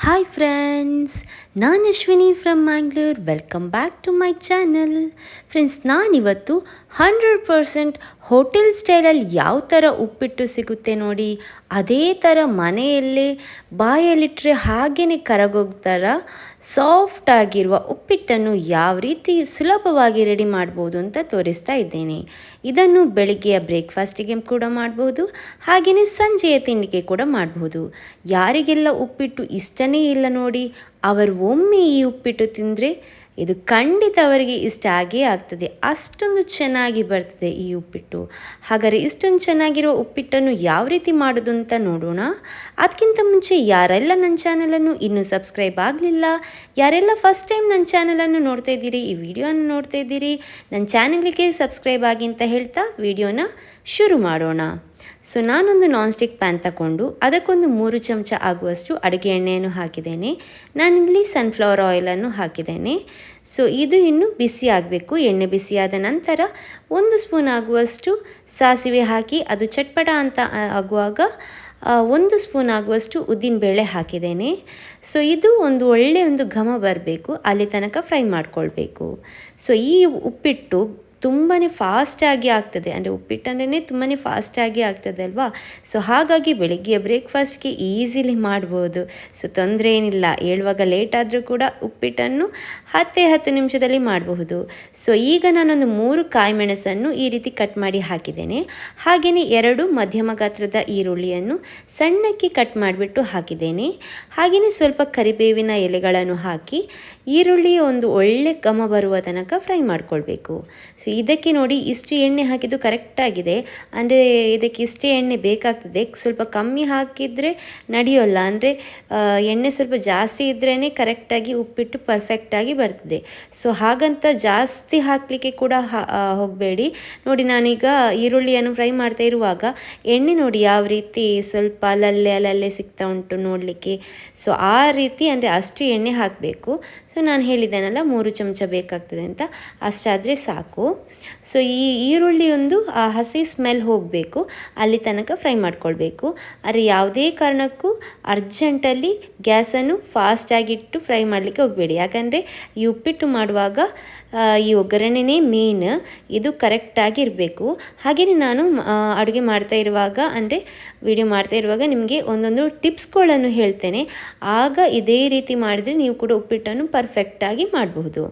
Hi friends, ನಾನು Ashwini from Mangalore. Welcome back to my channel. Friends, ನಾನಿವತ್ತು 100% hotel ಸ್ಟೈಲಲ್ಲಿ ಯಾವ ಥರ ಉಪ್ಪಿಟ್ಟು ಸಿಗುತ್ತೆ ನೋಡಿ, ಅದೇ ಥರ ಮನೆಯಲ್ಲೇ ಬಾಯಲ್ಲಿಟ್ಟರೆ ಹಾಗೇ ಕರಗೋಗ್ತಾರ ಸಾಫ್ಟ್ ಆಗಿರುವ ಉಪ್ಪಿಟ್ಟನ್ನು ಯಾವ ರೀತಿ ಸುಲಭವಾಗಿ ರೆಡಿ ಮಾಡ್ಬೋದು ಅಂತ ತೋರಿಸ್ತಾ ಇದ್ದೇನೆ. ಇದನ್ನು ಬೆಳಿಗ್ಗೆಯ ಬ್ರೇಕ್ಫಾಸ್ಟಿಗೆ ಕೂಡ ಮಾಡ್ಬೋದು, ಹಾಗೆಯೇ ಸಂಜೆಯ ತಿಂಡಿಗೆ ಕೂಡ ಮಾಡ್ಬೋದು. ಯಾರಿಗೆಲ್ಲ ಉಪ್ಪಿಟ್ಟು ಇಷ್ಟನೇ ಇಲ್ಲ ನೋಡಿ, ಅವರು ಒಮ್ಮೆ ಈ ಉಪ್ಪಿಟ್ಟು ತಿಂದರೆ ಇದು ಖಂಡಿತ ಅವರಿಗೆ ಇಷ್ಟ ಆಗೇ ಆಗ್ತದೆ. ಅಷ್ಟೊಂದು ಚೆನ್ನಾಗಿ ಬರ್ತದೆ ಈ ಉಪ್ಪಿಟ್ಟು. ಹಾಗಾದರೆ ಇಷ್ಟೊಂದು ಚೆನ್ನಾಗಿರೋ ಉಪ್ಪಿಟ್ಟನ್ನು ಯಾವ ರೀತಿ ಮಾಡೋದು ಅಂತ ನೋಡೋಣ. ಅದಕ್ಕಿಂತ ಮುಂಚೆ ಯಾರೆಲ್ಲ ನನ್ನ ಚಾನಲನ್ನು ಇನ್ನೂ ಸಬ್ಸ್ಕ್ರೈಬ್ ಆಗಲಿಲ್ಲ, ಯಾರೆಲ್ಲ ಫಸ್ಟ್ ಟೈಮ್ ನನ್ನ ಚಾನಲನ್ನು ನೋಡ್ತಾ ಇದ್ದೀರಿ, ಈ ವಿಡಿಯೋನ ನೋಡ್ತಾ ಇದ್ದೀರಿ, ನನ್ನ ಚಾನಲ್ಗೆ ಸಬ್ಸ್ಕ್ರೈಬ್ ಆಗಿ ಅಂತ ಹೇಳ್ತಾ ವಿಡಿಯೋನ ಶುರು ಮಾಡೋಣ. ಸೊ ನಾನೊಂದು ನಾನ್ ಸ್ಟಿಕ್ ಪ್ಯಾನ್ ತಗೊಂಡು ಅದಕ್ಕೊಂದು 3 ಚಮಚ ಆಗುವಷ್ಟು ಅಡುಗೆ ಎಣ್ಣೆಯನ್ನು ಹಾಕಿದ್ದೇನೆ. ನಾನಿಲ್ಲಿ ಸನ್ಫ್ಲವರ್ ಆಯಿಲನ್ನು ಹಾಕಿದ್ದೇನೆ. ಸೊ ಇದು ಇನ್ನು ಬಿಸಿ ಆಗಬೇಕು. ಎಣ್ಣೆ ಬಿಸಿಯಾದ ನಂತರ 1 ಸ್ಪೂನ್ ಆಗುವಷ್ಟು ಸಾಸಿವೆ ಹಾಕಿ ಅದು ಚಟ್ಪಟ ಅಂತ ಆಗುವಾಗ 1 ಸ್ಪೂನ್ ಆಗುವಷ್ಟು ಉದ್ದಿನಬೇಳೆ ಹಾಕಿದ್ದೇನೆ. ಸೊ ಇದು ಒಂದು ಘಮ ಬರಬೇಕು, ಅಲ್ಲಿ ತನಕ ಫ್ರೈ ಮಾಡ್ಕೊಳ್ಬೇಕು. ಸೊ ಈ ಉಪ್ಪಿಟ್ಟು ತುಂಬಾ ಫಾಸ್ಟಾಗಿ ಆಗ್ತದೆ, ಅಂದರೆ ಉಪ್ಪಿಟ್ಟಂದ್ರೆ ತುಂಬಾ ಫಾಸ್ಟಾಗಿ ಆಗ್ತದೆ ಅಲ್ವಾ. ಸೊ ಹಾಗಾಗಿ ಬೆಳಿಗ್ಗೆ ಬ್ರೇಕ್ಫಾಸ್ಟ್ಗೆ ಈಸಿಲಿ ಮಾಡ್ಬೋದು. ಸೊ ತೊಂದರೆ ಏನಿಲ್ಲ, ಹೇಳುವಾಗ ಲೇಟ್ ಆದರೂ ಕೂಡ ಉಪ್ಪಿಟ್ಟನ್ನು 10 ನಿಮಿಷದಲ್ಲಿ ಮಾಡಬಹುದು. ಸೊ ಈಗ ನಾನೊಂದು 3 ಕಾಯಿ ಮೆಣಸನ್ನು ಈ ರೀತಿ ಕಟ್ ಮಾಡಿ ಹಾಕಿದ್ದೇನೆ. ಹಾಗೆಯೇ 2 ಮಧ್ಯಮ ಗಾತ್ರದ ಈರುಳ್ಳಿಯನ್ನು ಸಣ್ಣಕ್ಕೆ ಕಟ್ ಮಾಡಿಬಿಟ್ಟು ಹಾಕಿದ್ದೇನೆ. ಹಾಗೆಯೇ ಸ್ವಲ್ಪ ಕರಿಬೇವಿನ ಎಲೆಗಳನ್ನು ಹಾಕಿ ಈರುಳ್ಳಿ ಒಂದು ಒಳ್ಳೆ ಘಮ ಬರುವ ತನಕ ಫ್ರೈ ಮಾಡ್ಕೊಳ್ಬೇಕು. ಸೊ ಇದಕ್ಕೆ ನೋಡಿ ಇಷ್ಟು ಎಣ್ಣೆ ಹಾಕಿದ್ದು ಕರೆಕ್ಟಾಗಿದೆ, ಅಂದರೆ ಇದಕ್ಕೆ ಇಷ್ಟೇ ಎಣ್ಣೆ ಬೇಕಾಗ್ತದೆ. ಸ್ವಲ್ಪ ಕಮ್ಮಿ ಹಾಕಿದರೆ ನಡೆಯೋಲ್ಲ, ಅಂದರೆ ಎಣ್ಣೆ ಸ್ವಲ್ಪ ಜಾಸ್ತಿ ಇದ್ರೇ ಕರೆಕ್ಟಾಗಿ ಉಪ್ಪಿಟ್ಟು ಪರ್ಫೆಕ್ಟಾಗಿ ಬರ್ತದೆ. ಸೊ ಹಾಗಂತ ಜಾಸ್ತಿ ಹಾಕಲಿಕ್ಕೆ ಕೂಡ ಹೋಗಬೇಡಿ. ನೋಡಿ ನಾನೀಗ ಈರುಳ್ಳಿಯನ್ನು ಫ್ರೈ ಮಾಡ್ತಾ ಇರುವಾಗ ಎಣ್ಣೆ ನೋಡಿ ಯಾವ ರೀತಿ ಸ್ವಲ್ಪ ಅಲ್ಲಲ್ಲೇ ಸಿಗ್ತಾ ಉಂಟು ನೋಡಲಿಕ್ಕೆ. ಸೊ ಆ ರೀತಿ, ಅಂದರೆ ಅಷ್ಟು ಎಣ್ಣೆ ಹಾಕಬೇಕು. ಸೊ ನಾನು ಹೇಳಿದ್ದೇನಲ್ಲ 3 ಚಮಚ ಬೇಕಾಗ್ತದೆ ಅಂತ, ಅಷ್ಟಾದರೆ ಸಾಕು. ಸೊ ಈ ಈರುಳ್ಳಿ ಒಂದು ಹಸಿ ಸ್ಮೆಲ್ ಹೋಗಬೇಕು, ಅಲ್ಲಿ ತನಕ ಫ್ರೈ ಮಾಡ್ಕೊಳ್ಬೇಕು. ಆದರೆ ಯಾವುದೇ ಕಾರಣಕ್ಕೂ ಅರ್ಜೆಂಟಲ್ಲಿ ಗ್ಯಾಸನ್ನು ಫಾಸ್ಟಾಗಿಟ್ಟು ಫ್ರೈ ಮಾಡಲಿಕ್ಕೆ ಹೋಗಬೇಡಿ. ಯಾಕಂದರೆ ಈ ಉಪ್ಪಿಟ್ಟು ಮಾಡುವಾಗ ಈ ಒಗ್ಗರಣೆನೇ ಮೇನ್, ಇದು ಕರೆಕ್ಟಾಗಿ ಇರಬೇಕು. ಹಾಗೆಯೇ ನಾನು ಅಡುಗೆ ಮಾಡ್ತಾ ಇರುವಾಗ, ಅಂದರೆ ವಿಡಿಯೋ ಮಾಡ್ತಾ ಇರುವಾಗ ನಿಮಗೆ ಒಂದೊಂದು ಟಿಪ್ಸ್ಗಳನ್ನು ಹೇಳ್ತೇನೆ. ಆಗ ಇದೇ ರೀತಿ ಮಾಡಿದರೆ ನೀವು ಕೂಡ ಉಪ್ಪಿಟ್ಟನ್ನು ಪರ್ಫೆಕ್ಟಾಗಿ ಮಾಡಬಹುದು.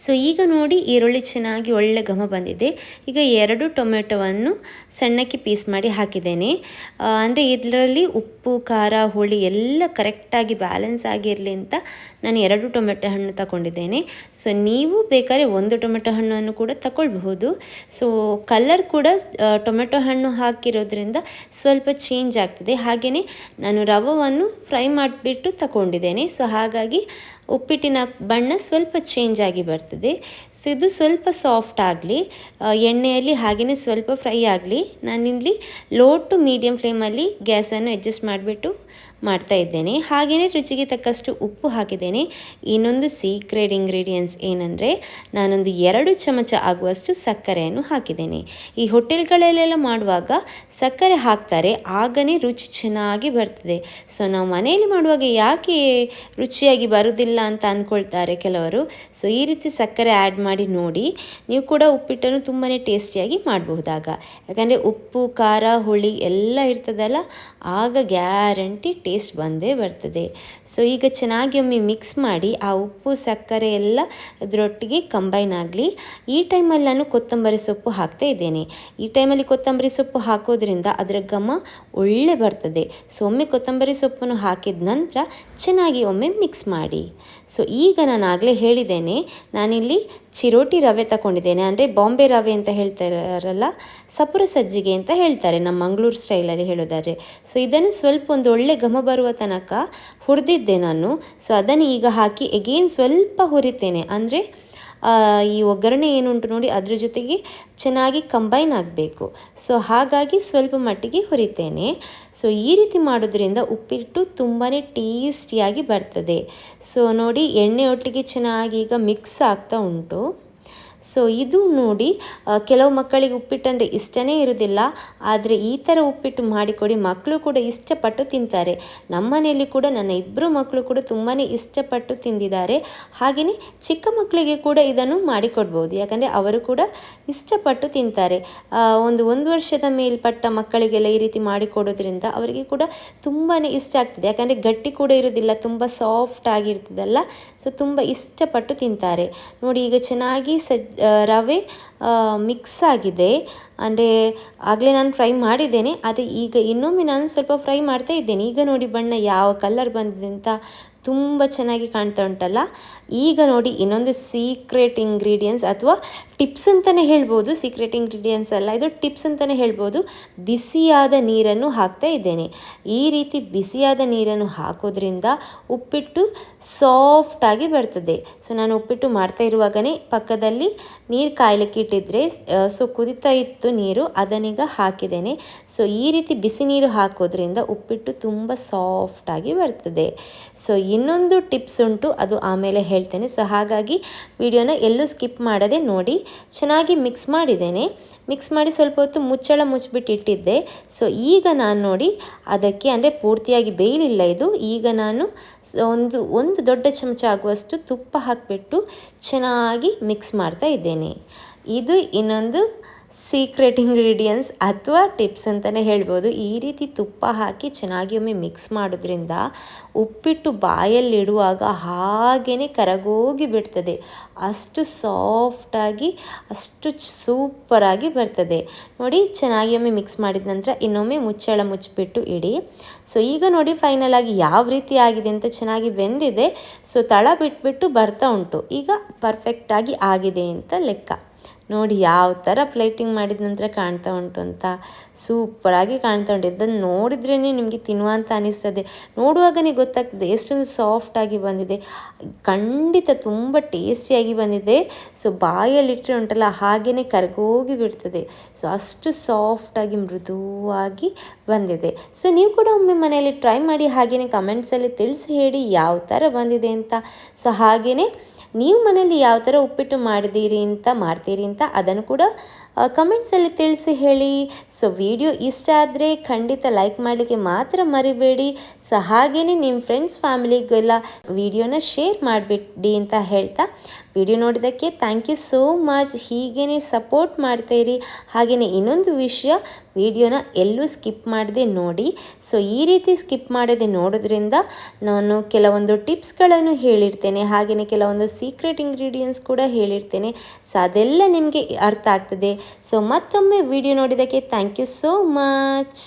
ಸೊ ಈಗ ನೋಡಿ ಈರುಳ್ಳಿ ಚೆನ್ನಾಗಿ ಒಳ್ಳೆ ಘಮ ಬಂದಿದೆ. ಈಗ 2 ಟೊಮೆಟೊವನ್ನು ಸಣ್ಣಕ್ಕೆ ಪೀಸ್ ಮಾಡಿ ಹಾಕಿದ್ದೇನೆ. ಅಂದರೆ ಇದರಲ್ಲಿ ಉಪ್ಪು ಖಾರ ಹುಳಿ ಎಲ್ಲ ಕರೆಕ್ಟಾಗಿ ಬ್ಯಾಲೆನ್ಸ್ ಆಗಿರಲಿ ಅಂತ ನಾನು 2 ಟೊಮೆಟೊ ಹಣ್ಣು ತಗೊಂಡಿದ್ದೇನೆ. ಸೊ ನೀವು ಬೇಕಾದ್ರೆ 1 ಟೊಮೆಟೊ ಹಣ್ಣನ್ನು ಕೂಡ ತಗೊಳ್ಬಹುದು. ಸೊ ಕಲರ್ ಕೂಡ ಟೊಮೆಟೊ ಹಣ್ಣು ಹಾಕಿರೋದ್ರಿಂದ ಸ್ವಲ್ಪ ಚೇಂಜ್ ಆಗ್ತದೆ. ಹಾಗೆಯೇ ನಾನು ರವೆಯನ್ನು ಫ್ರೈ ಮಾಡಿಬಿಟ್ಟು ತಗೊಂಡಿದ್ದೇನೆ. ಸೊ ಹಾಗಾಗಿ ಉಪ್ಪಿಟ್ಟಿನ ಬಣ್ಣ ಸ್ವಲ್ಪ ಚೇಂಜ್ ಆಗಿ ಬರ್ತದೆ. ಸೊ ಇದು ಸ್ವಲ್ಪ ಸಾಫ್ಟ್ ಆಗಲಿ ಎಣ್ಣೆಯಲ್ಲಿ, ಹಾಗೆಯೇ ಸ್ವಲ್ಪ ಫ್ರೈ ಆಗಲಿ. ನಾನಿಲ್ಲಿ ಲೋ ಟು ಮೀಡಿಯಮ್ ಫ್ಲೇಮಲ್ಲಿ ಗ್ಯಾಸನ್ನು ಅಡ್ಜಸ್ಟ್ ಮಾಡಿಬಿಟ್ಟು ಮಾಡ್ತಾ ಇದ್ದೇನೆ. ಹಾಗೆಯೇ ರುಚಿಗೆ ತಕ್ಕಷ್ಟು ಉಪ್ಪು ಹಾಕಿದ್ದೇನೆ. ಇನ್ನೊಂದು ಸೀಕ್ರೆಟ್ ಇಂಗ್ರೀಡಿಯೆಂಟ್ಸ್ ಏನಂದರೆ, ನಾನೊಂದು 2 ಚಮಚ ಆಗುವಷ್ಟು ಸಕ್ಕರೆಯನ್ನು ಹಾಕಿದ್ದೇನೆ. ಈ ಹೋಟೆಲ್ಗಳಲ್ಲೆಲ್ಲ ಮಾಡುವಾಗ ಸಕ್ಕರೆ ಹಾಕ್ತಾರೆ, ಆಗನೇ ರುಚಿ ಚೆನ್ನಾಗಿ ಬರ್ತದೆ. ಸೊ ನಾವು ಮನೆಯಲ್ಲಿ ಮಾಡುವಾಗ ಯಾಕೆ ರುಚಿಯಾಗಿ ಬರೋದಿಲ್ಲ ಅಂತ ಅಂದ್ಕೊಳ್ತಾರೆ ಕೆಲವರು. ಸೊ ಈ ರೀತಿ ಸಕ್ಕರೆ ಆ್ಯಡ್ ಮಾಡಿ ನೋಡಿ, ನೀವು ಕೂಡ ಉಪ್ಪಿಟ್ಟನ್ನು ತುಂಬಾ ಟೇಸ್ಟಿಯಾಗಿ ಮಾಡಬಹುದಾಗ. ಯಾಕಂದರೆ ಉಪ್ಪು ಖಾರ ಹುಳಿ ಎಲ್ಲ ಇರ್ತದಲ್ಲ, ಆಗ ಗ್ಯಾರಂಟಿ ಟೇಸ್ಟ್ ಬಂದೇ ಬರ್ತದೆ. ಸೊ ಈಗ ಚೆನ್ನಾಗಿ ಒಮ್ಮೆ ಮಿಕ್ಸ್ ಮಾಡಿ ಆ ಉಪ್ಪು ಸಕ್ಕರೆ ಎಲ್ಲ ಅದರೊಟ್ಟಿಗೆ ಕಂಬೈನ್ ಆಗಲಿ. ಈ ಟೈಮಲ್ಲಿ ನಾನು ಕೊತ್ತಂಬರಿ ಸೊಪ್ಪು ಹಾಕ್ತಾ ಇದ್ದೇನೆ. ಈ ಟೈಮಲ್ಲಿ ಕೊತ್ತಂಬರಿ ಸೊಪ್ಪು ಹಾಕೋದ್ರಿಂದ ಅದರ ಘಮ ಒಳ್ಳೆ ಬರ್ತದೆ. ಸೊ ಒಮ್ಮೆ ಕೊತ್ತಂಬರಿ ಸೊಪ್ಪನ್ನು ಹಾಕಿದ ನಂತರ ಚೆನ್ನಾಗಿ ಒಮ್ಮೆ ಮಿಕ್ಸ್ ಮಾಡಿ. ಸೊ ಈಗ ನಾನು ಆಗಲೇ ಹೇಳಿದ್ದೇನೆ, ನಾನಿಲ್ಲಿ ಚಿರೋಟಿ ರವೆ ತಗೊಂಡಿದ್ದೇನೆ. ಅಂದರೆ ಬಾಂಬೆ ರವೆ ಅಂತ ಹೇಳ್ತಾರಲ್ಲ, ಸಪುರ ಸಜ್ಜಿಗೆ ಅಂತ ಹೇಳ್ತಾರೆ ನಮ್ಮ ಮಂಗಳೂರು ಸ್ಟೈಲಲ್ಲಿ ಹೇಳೋದಾದರೆ. ಸೊ ಇದನ್ನು ಸ್ವಲ್ಪ ಒಂದು ಒಳ್ಳೆ ಘಮ ಬರುವ ತನಕ ಹುರಿದಿದ್ದೆ ನಾನು. ಸೊ ಅದನ್ನು ಈಗ ಹಾಕಿ ಎಗೇನ್ ಸ್ವಲ್ಪ ಹುರಿತೇನೆ. ಅಂದರೆ ಈ ಒಗ್ಗರಣೆ ಏನುಂಟು ನೋಡಿ ಅದ್ರ ಜೊತೆಗೆ ಚೆನ್ನಾಗಿ ಕಂಬೈನ್ ಆಗಬೇಕು. ಸೊ ಹಾಗಾಗಿ ಸ್ವಲ್ಪ ಮಟ್ಟಿಗೆ ಹುರಿತೇನೆ. ಸೊ ಈ ರೀತಿ ಮಾಡೋದ್ರಿಂದ ಉಪ್ಪಿಟ್ಟು ತುಂಬಾ ಟೇಸ್ಟಿಯಾಗಿ ಬರ್ತದೆ. ಸೊ ನೋಡಿ ಎಣ್ಣೆ ಒಟ್ಟಿಗೆ ಚೆನ್ನಾಗಿ ಈಗ ಮಿಕ್ಸ್ ಆಗ್ತಾ ಉಂಟು. ಸೊ ಇದು ನೋಡಿ ಕೆಲವು ಮಕ್ಕಳಿಗೆ ಉಪ್ಪಿಟ್ಟಂದರೆ ಇಷ್ಟನೇ ಇರೋದಿಲ್ಲ, ಆದರೆ ಈ ಥರ ಉಪ್ಪಿಟ್ಟು ಮಾಡಿಕೊಡಿ, ಮಕ್ಕಳು ಕೂಡ ಇಷ್ಟಪಟ್ಟು ತಿಂತಾರೆ. ನಮ್ಮ ಮನೆಯಲ್ಲಿ ಕೂಡ ನನ್ನ ಇಬ್ಬರು ಮಕ್ಕಳು ಕೂಡ ತುಂಬಾ ಇಷ್ಟಪಟ್ಟು ತಿಂದಿದ್ದಾರೆ. ಹಾಗೆಯೇ ಚಿಕ್ಕ ಮಕ್ಕಳಿಗೆ ಕೂಡ ಇದನ್ನು ಮಾಡಿಕೊಡ್ಬೋದು, ಯಾಕಂದರೆ ಅವರು ಕೂಡ ಇಷ್ಟಪಟ್ಟು ತಿಂತಾರೆ. ಒಂದು ವರ್ಷದ ಮೇಲ್ಪಟ್ಟ ಮಕ್ಕಳಿಗೆಲ್ಲ ಈ ರೀತಿ ಮಾಡಿಕೊಡೋದ್ರಿಂದ ಅವರಿಗೆ ಕೂಡ ತುಂಬಾ ಇಷ್ಟ ಆಗ್ತದೆ, ಯಾಕಂದರೆ ಗಟ್ಟಿ ಕೂಡ ಇರೋದಿಲ್ಲ, ತುಂಬ ಸಾಫ್ಟ್ ಆಗಿರ್ತದಲ್ಲ, ಸೊ ತುಂಬ ಇಷ್ಟಪಟ್ಟು ತಿಂತಾರೆ. ನೋಡಿ ಈಗ ಚೆನ್ನಾಗಿ ರವೆ ಮಿಕ್ಸ್ ಆಗಿದೆ, ಅಂದರೆ ಆಗಲೇ ನಾನು ಫ್ರೈ ಮಾಡಿದ್ದೇನೆ, ಆದರೆ ಈಗ ಇನ್ನೊಮ್ಮೆ ನಾನು ಸ್ವಲ್ಪ ಫ್ರೈ ಮಾಡ್ತಾ ಇದ್ದೇನೆ. ಈಗ ನೋಡಿ ಬಣ್ಣ ಯಾವ ಕಲರ್ ಬಂದಿದೆ ಅಂತ ತುಂಬ ಚೆನ್ನಾಗಿ ಕಾಣ್ತಾ ಉಂಟಲ್ಲ. ಈಗ ನೋಡಿ ಇನ್ನೊಂದು ಸೀಕ್ರೆಟ್ ಇಂಗ್ರೀಡಿಯೆಂಟ್ಸ್ ಅಥವಾ ಟಿಪ್ಸ್ ಅಂತಲೇ ಹೇಳ್ಬೋದು, ಸೀಕ್ರೆಟ್ ಇಂಗ್ರೀಡಿಯೆಂಟ್ಸ್ ಅಲ್ಲ, ಇದು ಟಿಪ್ಸ್ ಅಂತಲೇ ಹೇಳ್ಬೋದು. ಬಿಸಿಯಾದ ನೀರನ್ನು ಹಾಕ್ತಾ ಇದ್ದೇನೆ. ಈ ರೀತಿ ಬಿಸಿಯಾದ ನೀರನ್ನು ಹಾಕೋದ್ರಿಂದ ಉಪ್ಪಿಟ್ಟು ಸಾಫ್ಟಾಗಿ ಬರ್ತದೆ. ಸೊ ನಾನು ಉಪ್ಪಿಟ್ಟು ಮಾಡ್ತಾ ಇರುವಾಗಲೇ ಪಕ್ಕದಲ್ಲಿ ನೀರು ಕಾಯಲಿಕ್ಕೆ ಇಟ್ಟಿದ್ರೆ, ಸೊ ಕುದಿತಾ ಇತ್ತು ನೀರು, ಅದನ್ನೀಗ ಹಾಕಿದ್ದೇನೆ. ಸೊ ಈ ರೀತಿ ಬಿಸಿ ನೀರು ಹಾಕೋದ್ರಿಂದ ಉಪ್ಪಿಟ್ಟು ತುಂಬ ಸಾಫ್ಟಾಗಿ ಬರ್ತದೆ. ಸೊ ಇನ್ನೊಂದು ಟಿಪ್ಸ್ ಉಂಟು, ಅದು ಆಮೇಲೆ ಹೇಳ್ತೇನೆ. ಸೊ ಹಾಗಾಗಿ ವಿಡಿಯೋನ ಎಲ್ಲೂ ಸ್ಕಿಪ್ ಮಾಡದೆ ನೋಡಿ. ಚೆನ್ನಾಗಿ ಮಿಕ್ಸ್ ಮಾಡಿದ್ದೇನೆ. ಮಿಕ್ಸ್ ಮಾಡಿ ಸ್ವಲ್ಪ ಹೊತ್ತು ಮುಚ್ಚಳ ಮುಚ್ಚಿಬಿಟ್ಟು ಇಟ್ಟಿದ್ದೆ. ಸೊ ಈಗ ನಾನು ನೋಡಿ ಅದಕ್ಕೆ, ಅಂದರೆ ಪೂರ್ತಿಯಾಗಿ ಬೇಯಲಿಲ್ಲ ಇದು, ಈಗ ನಾನು ಒಂದು ದೊಡ್ಡ ಚಮಚ ಆಗುವಷ್ಟು ತುಪ್ಪ ಹಾಕಿಬಿಟ್ಟು ಚೆನ್ನಾಗಿ ಮಿಕ್ಸ್ ಮಾಡ್ತಾ ಇದ್ದೇನೆ. ಇದು ಇನ್ನೊಂದು ಸೀಕ್ರೆಟ್ ಇಂಗ್ರೀಡಿಯೆಂಟ್ಸ್ ಅಥವಾ ಟಿಪ್ಸ್ ಅಂತಲೇ ಹೇಳ್ಬೋದು. ಈ ರೀತಿ ತುಪ್ಪ ಹಾಕಿ ಚೆನ್ನಾಗಿ ಒಮ್ಮೆ ಮಿಕ್ಸ್ ಮಾಡೋದ್ರಿಂದ ಉಪ್ಪಿಟ್ಟು ಬಾಯಲ್ಲಿಡುವಾಗ ಹಾಗೇ ಕರಗೋಗಿ ಬಿಡ್ತದೆ, ಅಷ್ಟು ಸಾಫ್ಟಾಗಿ ಅಷ್ಟು ಸೂಪರಾಗಿ ಬರ್ತದೆ. ನೋಡಿ ಚೆನ್ನಾಗಿ ಒಮ್ಮೆ ಮಿಕ್ಸ್ ಮಾಡಿದ ನಂತರ ಇನ್ನೊಮ್ಮೆ ಮುಚ್ಚಳ ಮುಚ್ಚಿಬಿಟ್ಟು ಇಡಿ. ಸೊ ಈಗ ನೋಡಿ ಫೈನಲ್ ಆಗಿ ಯಾವ ರೀತಿ ಆಗಿದೆ ಅಂತ, ಚೆನ್ನಾಗಿ ಬೆಂದಿದೆ. ಸೊ ತಳ ಬಿಟ್ಬಿಟ್ಟು ಬರ್ತಾ ಉಂಟು, ಈಗ ಪರ್ಫೆಕ್ಟಾಗಿ ಆಗಿದೆ ಅಂತ ಲೆಕ್ಕ. ನೋಡಿ ಯಾವ ಥರ ಪ್ಲೇಟಿಂಗ್ ಮಾಡಿದ ನಂತರ ಕಾಣ್ತಾ ಉಂಟು ಅಂತ, ಸೂಪರಾಗಿ ಕಾಣ್ತಾ ಉಂಟು. ಇದನ್ನು ನೋಡಿದ್ರೇ ನಿಮಗೆ ತಿನ್ನುವಂತ ಅನಿಸ್ತದೆ, ನೋಡುವಾಗನೇ ಗೊತ್ತಾಗ್ತದೆ ಎಷ್ಟೊಂದು ಸಾಫ್ಟಾಗಿ ಬಂದಿದೆ. ಖಂಡಿತ ತುಂಬ ಟೇಸ್ಟಿಯಾಗಿ ಬಂದಿದೆ. ಸೊ ಬಾಯಲ್ಲಿಟ್ಟರೆ ಉಂಟಲ್ಲ ಹಾಗೇ ಕರಗೋಗಿ ಬಿಡ್ತದೆ. ಸೊ ಅಷ್ಟು ಸಾಫ್ಟಾಗಿ ಮೃದುವಾಗಿ ಬಂದಿದೆ. ಸೊ ನೀವು ಕೂಡ ಒಮ್ಮೆ ಮನೆಯಲ್ಲಿ ಟ್ರೈ ಮಾಡಿ, ಹಾಗೆಯೇ ಕಮೆಂಟ್ಸಲ್ಲಿ ತಿಳಿಸಿ ಹೇಳಿ ಯಾವ ಥರ ಬಂದಿದೆ ಅಂತ. ಸೊ ಹಾಗೆಯೇ ನೀವು ಮನೇಲಿ ಯಾವ ಥರ ಉಪ್ಪಿಟ್ಟು ಮಾಡ್ತೀರಿ ಅಂತ ಅದನ್ನು ಕೂಡ ಕಮೆಂಟ್ಸಲ್ಲಿ ತಿಳಿಸಿ ಹೇಳಿ. ಸೊ ವಿಡಿಯೋ ಇಷ್ಟ ಆದರೆ ಖಂಡಿತ ಲೈಕ್ ಮಾಡಲಿಕ್ಕೆ ಮಾತ್ರ ಮರಿಬೇಡಿ. ಸೊ ಹಾಗೆಯೇ ನಿಮ್ಮ ಫ್ರೆಂಡ್ಸ್ ಫ್ಯಾಮಿಲಿಗೆಲ್ಲ ವಿಡಿಯೋನ ಶೇರ್ ಮಾಡಿಬಿಡಿ ಅಂತ ಹೇಳ್ತಾ, ವಿಡಿಯೋ ನೋಡಿದ್ದಕ್ಕೆ ಥ್ಯಾಂಕ್ ಯು ಸೋ ಮಚ್. ಹೀಗೇ ಸಪೋರ್ಟ್ ಮಾಡ್ತಾಯಿರಿ. ಹಾಗೆಯೇ ಇನ್ನೊಂದು ವಿಷಯ, ವಿಡಿಯೋನ ಎಲ್ಲೂ ಸ್ಕಿಪ್ ಮಾಡದೆ ನೋಡಿ. ಸೊ ಈ ರೀತಿ ಸ್ಕಿಪ್ ಮಾಡದೆ ನೋಡೋದ್ರಿಂದ ನಾನು ಕೆಲವೊಂದು ಟಿಪ್ಸ್ಗಳನ್ನು ಹೇಳಿರ್ತೇನೆ, ಹಾಗೆಯೇ ಕೆಲವೊಂದು ಸೀಕ್ರೆಟ್ ಇಂಗ್ರೀಡಿಯೆಂಟ್ಸ್ ಕೂಡ ಹೇಳಿರ್ತೇನೆ. ಸೊ ಅದೆಲ್ಲ ನಿಮಗೆ ಅರ್ಥ ಆಗ್ತದೆ. ಸೊ ಮತ್ತೊಮ್ಮೆ ವಿಡಿಯೋ ನೋಡಿದ್ದಕ್ಕೆ ಥ್ಯಾಂಕ್ ಯು ಸೋ ಮಚ್.